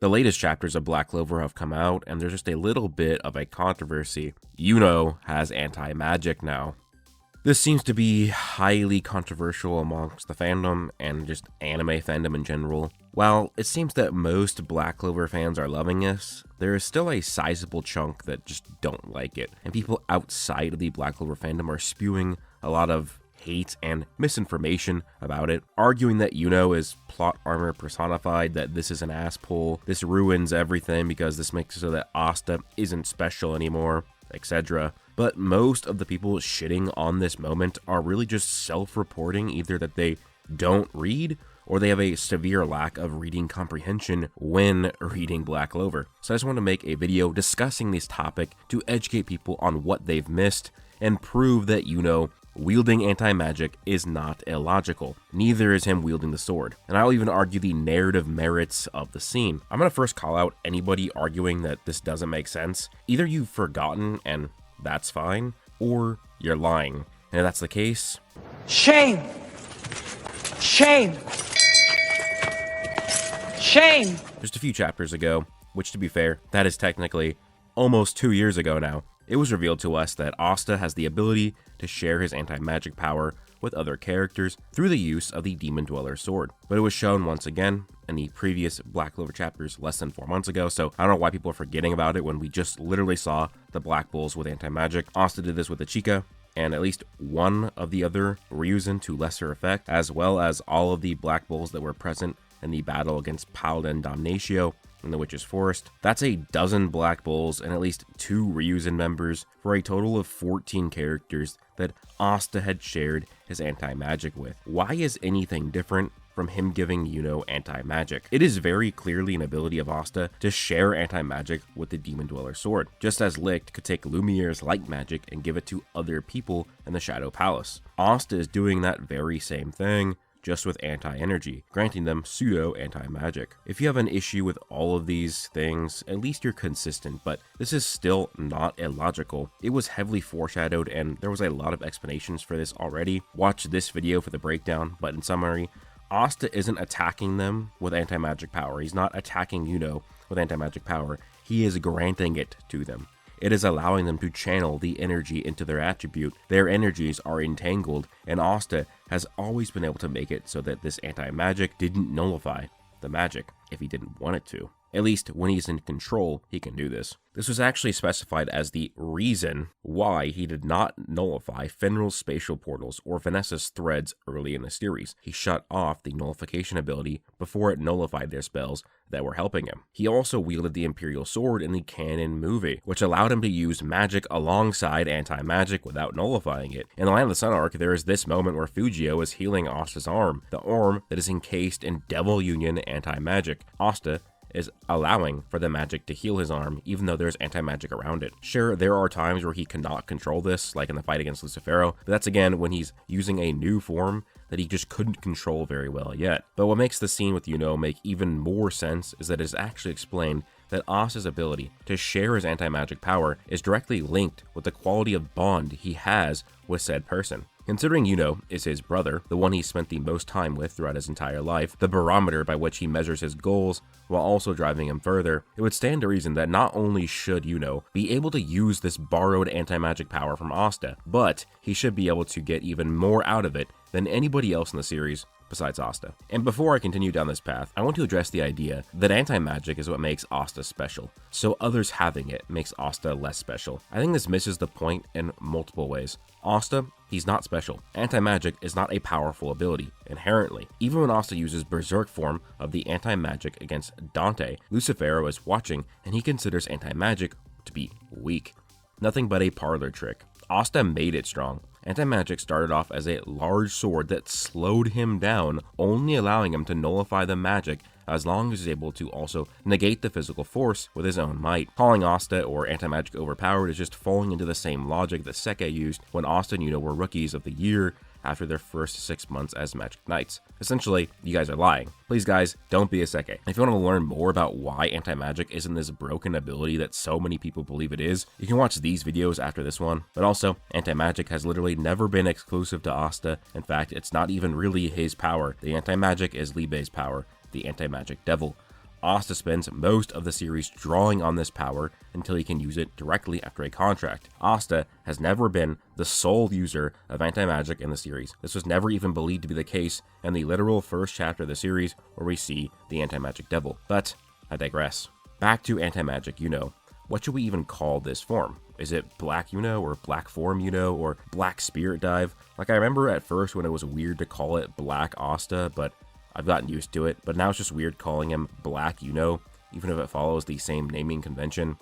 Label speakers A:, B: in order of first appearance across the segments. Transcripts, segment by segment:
A: The latest chapters of Black Clover have come out, and there's just a little bit of a controversy. Yuno has anti-magic now. This seems to be highly controversial amongst the fandom and just anime fandom in general. While it seems that most Black Clover fans are loving this, there is still a sizable chunk that just don't like it, and people outside of the Black Clover fandom are spewing a lot of hate and misinformation about it, arguing that Yuno is plot armor personified, that this is an ass pull, this ruins everything because this makes it so that Asta isn't special anymore, etc. But most of the people shitting on this moment are really just self-reporting either that they don't read or they have a severe lack of reading comprehension when reading Black Clover. So I just want to make a video discussing this topic to educate people on what they've missed and prove that Yuno wielding anti-magic is not illogical. Neither is him wielding the sword. And I'll even argue the narrative merits of the scene. I'm going to first call out anybody arguing that this doesn't make sense. Either you've forgotten and that's fine, or you're lying. And if that's the case,
B: shame! Shame! Shame!
A: Just a few chapters ago, which to be fair, that is technically almost 2 years ago now, it was revealed to us that Asta has the ability to share his anti-magic power with other characters through the use of the Demon Dweller sword. But it was shown once again in the previous Black Clover chapters less than 4 months ago, so I don't know why people are forgetting about it when we just literally saw the Black Bulls with anti-magic. Asta did this with the Chica, and at least one of the other Ryuzen to lesser effect, as well as all of the Black Bulls that were present in the battle against Paladin Damnatio in the Witch's Forest. That's a dozen Black Bulls and at least 2 Ryuzen members for a total of 14 characters that Asta had shared his anti-magic with. Why is anything different from him giving Yuno anti-magic? It is very clearly an ability of Asta to share anti-magic with the Demon Dweller sword, just as Licht could take Lumiere's light magic and give it to other people in the Shadow Palace. Asta is doing that very same thing, just with anti-energy, granting them pseudo-anti-magic. If you have an issue with all of these things, at least you're consistent, but this is still not illogical. It was heavily foreshadowed and there was a lot of explanations for this already. Watch this video for the breakdown, but in summary, Asta isn't attacking them with anti-magic power. He's not attacking Yuno with anti-magic power. He is granting it to them. It is allowing them to channel the energy into their attribute. Their energies are entangled, and Asta has always been able to make it so that this anti-magic didn't nullify the magic if he didn't want it to. At least when he's in control, he can do this. This was actually specified as the reason why he did not nullify Fenrir's spatial portals or Vanessa's threads early in the series. He shut off the nullification ability before it nullified their spells that were helping him. He also wielded the Imperial Sword in the canon movie, which allowed him to use magic alongside anti-magic without nullifying it. In the Land of the Sun arc, there is this moment where Fujio is healing Asta's arm, the arm that is encased in Devil Union anti-magic. Asta is allowing for the magic to heal his arm, even though there's anti-magic around it. Sure, there are times where he cannot control this, like in the fight against Lucifero, but that's again when he's using a new form that he just couldn't control very well yet. But what makes the scene with Yuno make even more sense is that it is actually explained that Asta's ability to share his anti-magic power is directly linked with the quality of bond he has with said person. Considering Yuno is his brother, the one he spent the most time with throughout his entire life, the barometer by which he measures his goals while also driving him further, it would stand to reason that not only should Yuno be able to use this borrowed anti-magic power from Asta, but he should be able to get even more out of it than anybody else in the series besides Asta. And before I continue down this path, I want to address the idea that anti-magic is what makes Asta special, so others having it makes Asta less special. I think this misses the point in multiple ways. Asta, he's not special. Anti-magic is not a powerful ability, inherently. Even when Asta uses Berserk form of the anti-magic against Dante, Lucifero is watching and he considers anti-magic to be weak. Nothing but a parlor trick. Asta made it strong. Anti-magic started off as a large sword that slowed him down, only allowing him to nullify the magic as long as he's able to also negate the physical force with his own might. Calling Asta or anti-magic overpowered is just falling into the same logic that Seke used when Asta and Yuno were rookies of the year after their first 6 months as Magic Knights. Essentially, you guys are lying. Please guys, don't be a Seke. If you want to learn more about why anti-magic isn't this broken ability that so many people believe it is, you can watch these videos after this one. But also, anti-magic has literally never been exclusive to Asta. In fact, it's not even really his power. The anti-magic is Li Bei's power, the anti-magic devil. Asta spends most of the series drawing on this power until he can use it directly after a contract. Asta has never been the sole user of anti-magic in the series. This was never even believed to be the case in the literal first chapter of the series where we see the anti-magic devil. But I digress. Back to anti-magic Yuno. What should we even call this form? Is it Black Yuno or Black Form Yuno or Black Spirit Dive? Like, I remember at first when it was weird to call it Black Asta, but I've gotten used to it. But now it's just weird calling him Black Yuno, even if it follows the same naming convention.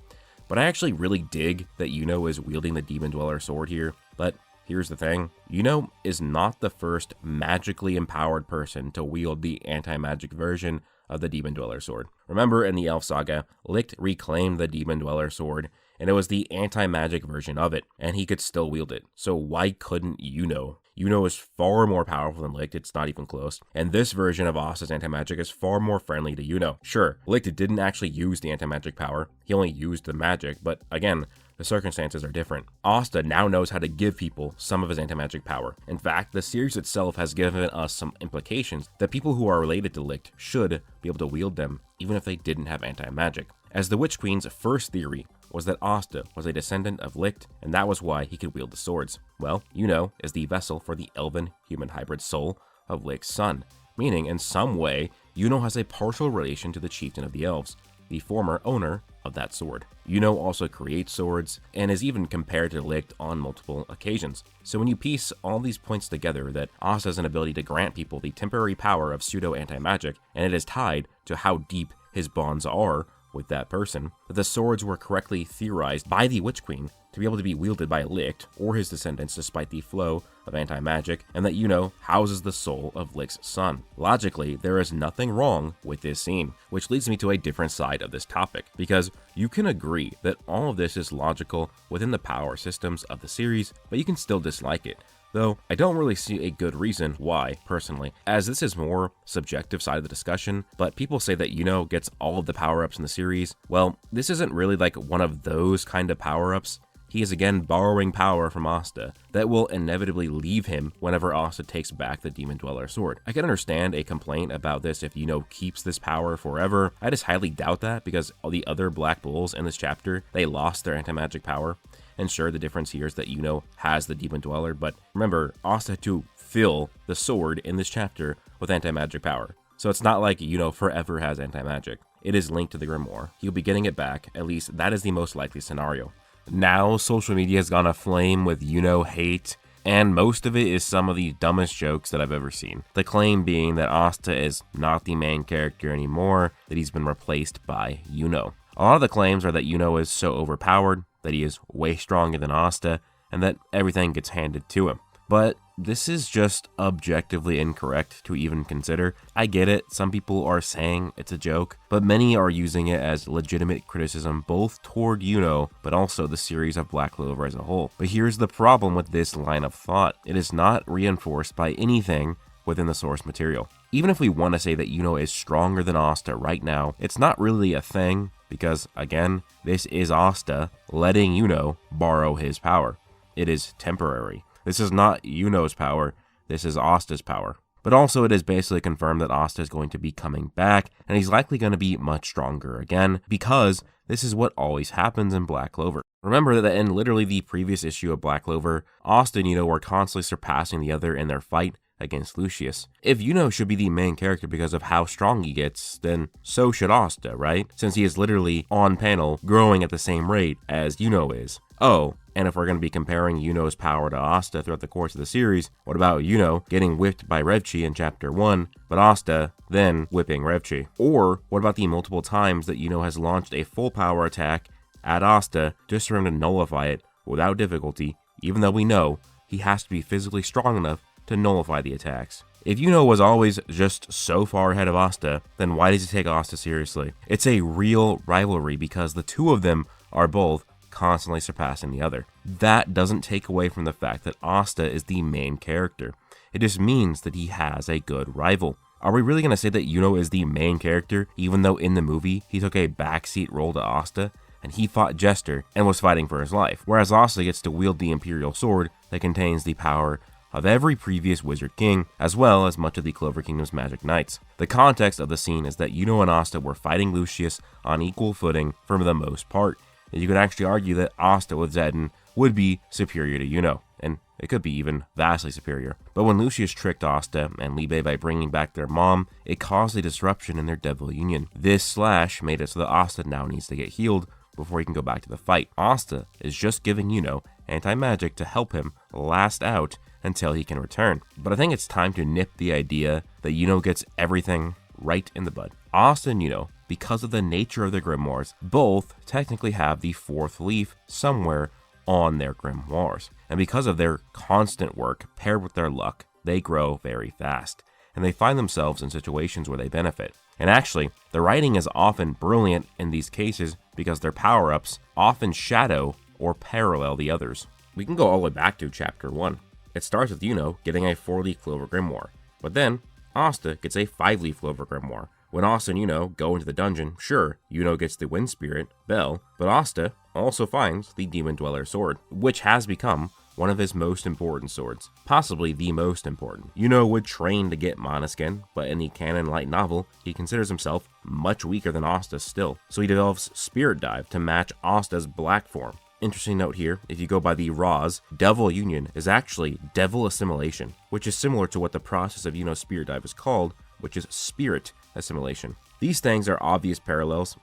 A: But I actually really dig that Yuno is wielding the Demon Dweller sword here. But here's the thing. Yuno is not the first magically empowered person to wield the anti-magic version of the Demon Dweller sword. Remember, in the Elf Saga, Licht reclaimed the Demon Dweller sword, and it was the anti-magic version of it, and he could still wield it. So why couldn't Yuno? Yuno is far more powerful than Licht, it's not even close, and this version of Asta's anti-magic is far more friendly to Yuno. Sure, Licht didn't actually use the anti-magic power, he only used the magic, but again, the circumstances are different. Asta now knows how to give people some of his anti-magic power. In fact, the series itself has given us some implications that people who are related to Licht should be able to wield them, even if they didn't have anti-magic. As the Witch Queen's first theory was that Asta was a descendant of Licht, and that was why he could wield the swords. Well, Yuno is the vessel for the elven-human hybrid soul of Licht's son, meaning in some way, Yuno has a partial relation to the chieftain of the elves, the former owner of that sword. Yuno also creates swords, and is even compared to Licht on multiple occasions. So when you piece all these points together, that Asta has an ability to grant people the temporary power of pseudo-anti-magic, and it is tied to how deep his bonds are with that person, that the swords were correctly theorized by the Witch Queen to be able to be wielded by Licht or his descendants despite the flow of anti-magic, and that Yuno houses the soul of Licht's son. Logically, there is nothing wrong with this scene, which leads me to a different side of this topic, because you can agree that all of this is logical within the power systems of the series, but you can still dislike it. Though I don't really see a good reason why, personally, as this is more subjective side of the discussion, but people say that Yuno gets all of the power-ups in the series. Well, this isn't really like one of those kind of power-ups. He is again borrowing power from Asta that will inevitably leave him whenever Asta takes back the Demon Dweller sword. I can understand a complaint about this if Yuno keeps this power forever. I just highly doubt that, because all the other Black Bulls in this chapter, they lost their anti-magic power. And sure, the difference here is that Yuno has the Demon Dweller, but remember, Asta had to fill the sword in this chapter with anti-magic power. So it's not like Yuno forever has anti-magic. It is linked to the Grimoire. He'll be getting it back, at least that is the most likely scenario. Now, social media has gone aflame with Yuno hate, and most of it is some of the dumbest jokes that I've ever seen. The claim being that Asta is not the main character anymore, that he's been replaced by Yuno. A lot of the claims are that Yuno is so overpowered, that he is way stronger than Asta, and that everything gets handed to him. But this is just objectively incorrect to even consider. I get it, some people are saying it's a joke, but many are using it as legitimate criticism both toward Yuno, but also the series of Black Clover as a whole. But here's the problem with this line of thought. It is not reinforced by anything within the source material. Even if we want to say that Yuno is stronger than Asta right now, it's not really a thing, because again, this is Asta letting Yuno borrow his power. It is temporary. This is not Yuno's power, this is Asta's power. But also it is basically confirmed that Asta is going to be coming back, and he's likely going to be much stronger again, because this is what always happens in Black Clover. Remember that in literally the previous issue of Black Clover, Asta and Yuno were constantly surpassing the other in their fight against Lucius. If Yuno should be the main character because of how strong he gets, then so should Asta, right? Since he is literally on panel growing at the same rate as Yuno is. Oh, and if we're going to be comparing Yuno's power to Asta throughout the course of the series, what about Yuno getting whipped by Revchi in chapter 1, but Asta then whipping Revchi? Or what about the multiple times that Yuno has launched a full power attack at Asta just for him to nullify it without difficulty, even though we know he has to be physically strong enough to nullify the attacks? If Yuno was always just so far ahead of Asta, then why does he take Asta seriously? It's a real rivalry because the two of them are both constantly surpassing the other. That doesn't take away from the fact that Asta is the main character. It just means that he has a good rival. Are we really going to say that Yuno is the main character, even though in the movie he took a backseat role to Asta, and he fought Jester and was fighting for his life, whereas Asta gets to wield the Imperial Sword that contains the power of every previous Wizard King, as well as much of the Clover Kingdom's Magic Knights. The context of the scene is that Yuno and Asta were fighting Lucius on equal footing for the most part, and you could actually argue that Asta with Zedden would be superior to Yuno, and it could be even vastly superior. But when Lucius tricked Asta and Libe by bringing back their mom, it caused a disruption in their devil union. This slash made it so that Asta now needs to get healed before he can go back to the fight. Asta is just giving Yuno anti-magic to help him last out until he can return. But I think it's time to nip the idea that Yuno gets everything right in the bud. Asta and Yuno, because of the nature of their grimoires, both technically have the fourth leaf somewhere on their grimoires. And because of their constant work paired with their luck, they grow very fast, and they find themselves in situations where they benefit. And actually, the writing is often brilliant in these cases because their power-ups often shadow or parallel the others. We can go all the way back to chapter 1. It starts with Yuno getting a 4-leaf clover grimoire, but then Asta gets a 5-leaf clover grimoire. When Asta and Yuno go into the dungeon, sure, Yuno gets the Wind Spirit, Bell, but Asta also finds the Demon Dweller sword, which has become one of his most important swords, possibly the most important. Yuno would train to get Monoskin, but in the canon light novel, he considers himself much weaker than Asta still, so he develops Spirit Dive to match Asta's black form. Interesting note here, if you go by the Raws, Devil Union is actually Devil Assimilation, which is similar to what the process of Yuno's Spirit Dive is called, which is Spirit Assimilation. These things are obvious parallels.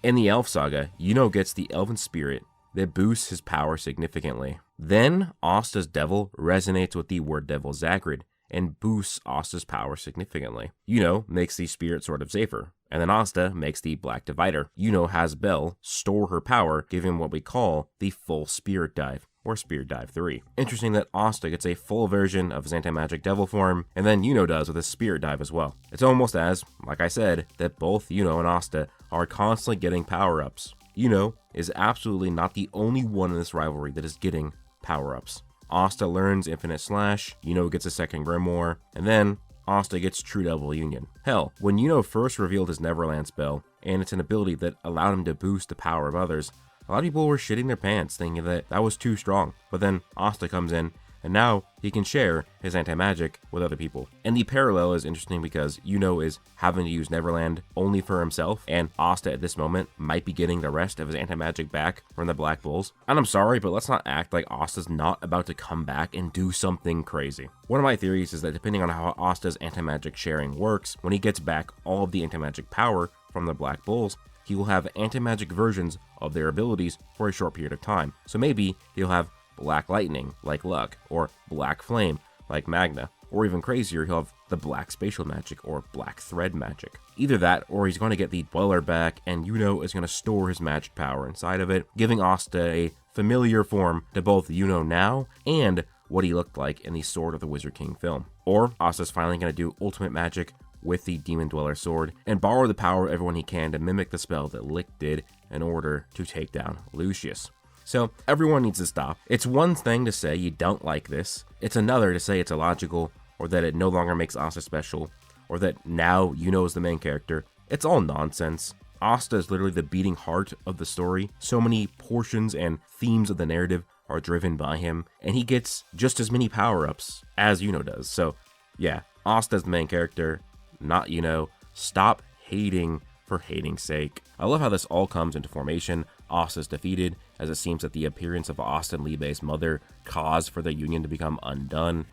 A: In the Elf Saga, Yuno gets the Elven Spirit that boosts his power significantly. Then, Asta's Devil resonates with the Word Devil Zagrid and boosts Asta's power significantly. Yuno makes the Spirit Sword of Zephyr, and then Asta makes the Black Divider. Yuno has Bell store her power, giving what we call the full Spirit Dive, or Spirit Dive 3. Interesting that Asta gets a full version of his anti-magic devil form, and then Yuno does with his Spirit Dive as well. It's almost as, like I said, that both Yuno and Asta are constantly getting power-ups. Yuno is absolutely not the only one in this rivalry that is getting power-ups. Asta learns Infinite Slash, Yuno gets a second Grimoire, and then Asta gets True Devil Union. Hell, when Yuno first revealed his Neverland spell, and it's an ability that allowed him to boost the power of others, a lot of people were shitting their pants thinking that that was too strong. But then Asta comes in, and now he can share his anti-magic with other people. And the parallel is interesting because Yuno is having to use Neverland only for himself, and Asta at this moment might be getting the rest of his anti-magic back from the Black Bulls. And I'm sorry, but let's not act like Asta's not about to come back and do something crazy. One of my theories is that depending on how Asta's anti-magic sharing works, when he gets back all of the anti-magic power from the Black Bulls, he will have anti-magic versions of their abilities for a short period of time. So maybe he'll have Black Lightning, like Luck, or Black Flame, like Magna, or even crazier, he'll have the Black Spatial Magic, or Black Thread Magic. Either that, or he's going to get the Dweller back, and Yuno is going to store his magic power inside of it, giving Asta a familiar form to both Yuno now, and what he looked like in the Sword of the Wizard King film. Or Asta's finally going to do Ultimate Magic with the Demon Dweller sword, and borrow the power of everyone he can to mimic the spell that Lick did in order to take down Lucius. So everyone needs to stop. It's one thing to say you don't like this, it's another to say it's illogical, or that it no longer makes Asta special, or that now Yuno is the main character. It's all nonsense. Asta is literally the beating heart of the story. So many portions and themes of the narrative are driven by him, and he gets just as many power-ups as Yuno does. So yeah, Asta is the main character, not Yuno. Stop hating for hating's sake. I love how this all comes into formation. Asta's defeated, as it seems that the appearance of Asta and Libe's mother caused for the union to become undone.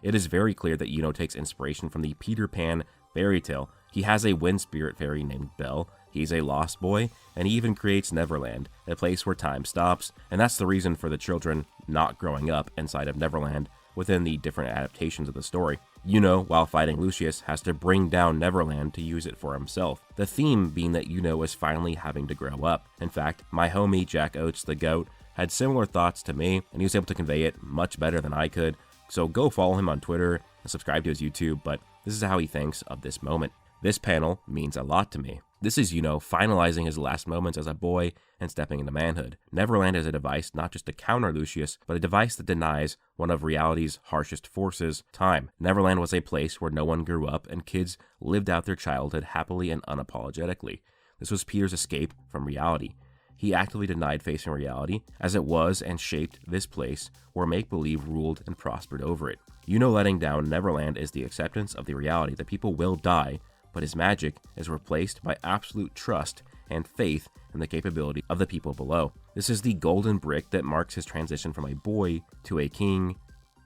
A: It is very clear that Yuno takes inspiration from the Peter Pan fairy tale. He has a wind spirit fairy named Belle, he's a lost boy, and he even creates Neverland, a place where time stops, and that's the reason for the children not growing up inside of Neverland within the different adaptations of the story. Yuno, while fighting Lucius, has to bring down Neverland to use it for himself. The theme being that Yuno is finally having to grow up. In fact, my homie Jack Oates the Goat had similar thoughts to me, and he was able to convey it much better than I could. So go follow him on Twitter and subscribe to his YouTube, but this is how he thinks of this moment. This panel means a lot to me. This is Yuno finalizing his last moments as a boy and stepping into manhood. Neverland is a device not just to counter Lucius, but a device that denies one of reality's harshest forces, time. Neverland was a place where no one grew up and kids lived out their childhood happily and unapologetically. This was Peter's escape from reality. He actively denied facing reality, as it was and shaped this place where make-believe ruled and prospered over it. Yuno letting down Neverland is the acceptance of the reality that people will die, but his magic is replaced by absolute trust and faith in the capability of the people below. This is the golden brick that marks his transition from a boy to a king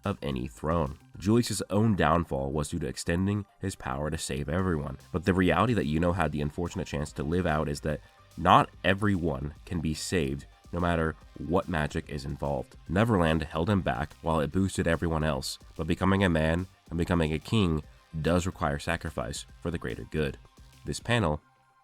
A: of any throne. Julius's own downfall was due to extending his power to save everyone, but the reality that Yuno had the unfortunate chance to live out is that not everyone can be saved, no matter what magic is involved. Neverland held him back while it boosted everyone else, but becoming a man and becoming a king does require sacrifice for the greater good. This panel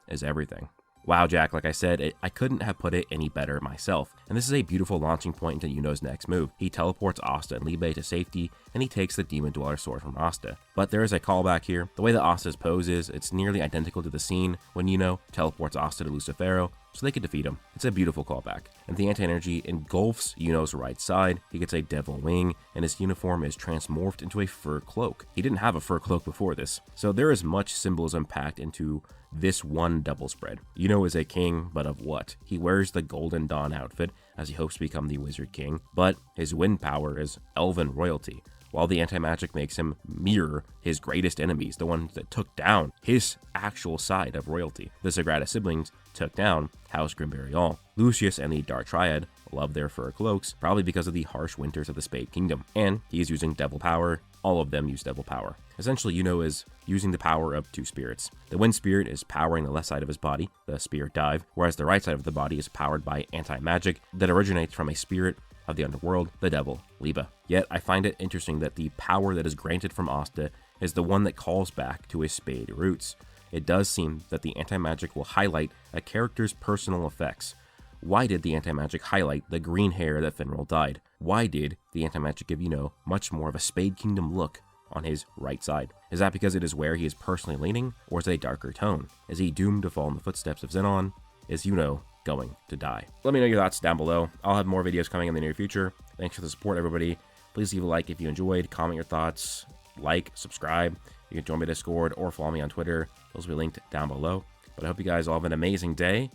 A: is everything. Wow, Jack, like I said, I couldn't have put it any better myself, and this is a beautiful launching point into Yuno's next move. He teleports Asta and Libe to safety, and he takes the Demon Dweller sword from Asta. But there is a callback here. The way that Asta's pose is, it's nearly identical to the scene when Yuno teleports Asta to Lucifero, so they could defeat him. It's a beautiful callback. And the anti-energy engulfs Yuno's right side. He gets a devil wing, and his uniform is transmorphed into a fur cloak. He didn't have a fur cloak before this, so there is much symbolism packed into this one double spread. Yuno is a king, but of what? He wears the Golden Dawn outfit as he hopes to become the Wizard King, but his wind power is elven royalty, while the anti-magic makes him mirror his greatest enemies, the ones that took down his actual side of royalty. The Sagrada siblings took down House Grimberry All. Lucius and the Dark Triad love their fur cloaks, probably because of the harsh winters of the Spade Kingdom, and he's using devil power. All of them use devil power. Essentially, Yuno is using the power of two spirits. The wind spirit is powering the left side of his body, the spirit dive, whereas the right side of the body is powered by anti-magic that originates from a spirit of the underworld, the devil, Liba. Yet, I find it interesting that the power that is granted from Asta is the one that calls back to his Spade roots. It does seem that the anti-magic will highlight a character's personal effects. Why did the anti-magic highlight the green hair that Finral dyed? Why did the anti-magic give Yuno much more of a Spade Kingdom look on his right side? Is that because it is where he is personally leaning, or is it a darker tone? Is he doomed to fall in the footsteps of Xenon? Is Yuno going to die? Let me know your thoughts down below. I'll have more videos coming in the near future. Thanks for the support, everybody. Please leave a like if you enjoyed, comment your thoughts, like, subscribe. You can join my Discord or follow me on Twitter. Those will be linked down below. But I hope you guys all have an amazing day,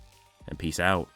A: and peace out.